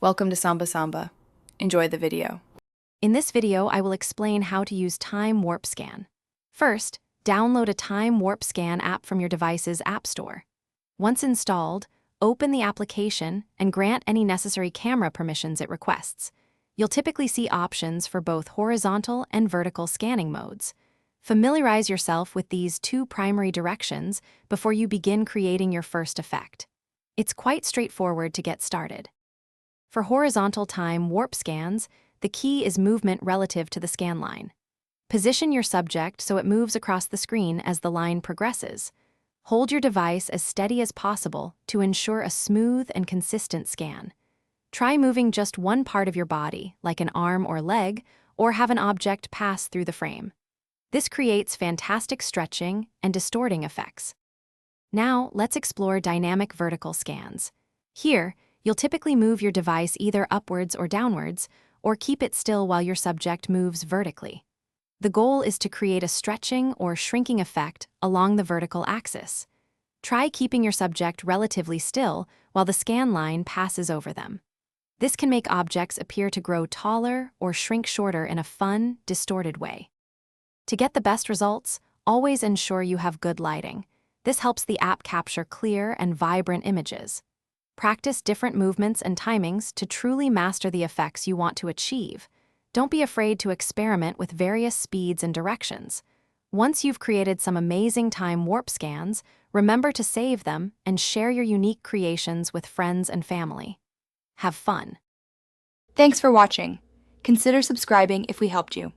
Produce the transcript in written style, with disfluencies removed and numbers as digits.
Welcome to Samba Samba. Enjoy the video. In this video, I will explain how to use Time Warp Scan. First, download a Time Warp Scan app from your device's App Store. Once installed, open the application and grant any necessary camera permissions it requests. You'll typically see options for both horizontal and vertical scanning modes. Familiarize yourself with these two primary directions before you begin creating your first effect. It's quite straightforward to get started. For horizontal time warp scans, the key is movement relative to the scan line. Position your subject so it moves across the screen as the line progresses. Hold your device as steady as possible to ensure a smooth and consistent scan. Try moving just one part of your body, like an arm or leg, or have an object pass through the frame. This creates fantastic stretching and distorting effects. Now, let's explore dynamic vertical scans. Here, you'll typically move your device either upwards or downwards, or keep it still while your subject moves vertically. The goal is to create a stretching or shrinking effect along the vertical axis. Try keeping your subject relatively still while the scan line passes over them. This can make objects appear to grow taller or shrink shorter in a fun, distorted way. To get the best results, always ensure you have good lighting. This helps the app capture clear and vibrant images. Practice different movements and timings to truly master the effects you want to achieve. Don't be afraid to experiment with various speeds and directions. Once you've created some amazing time warp scans, remember to save them and share your unique creations with friends and family. Have fun. Thanks for watching. Consider subscribing if we helped you.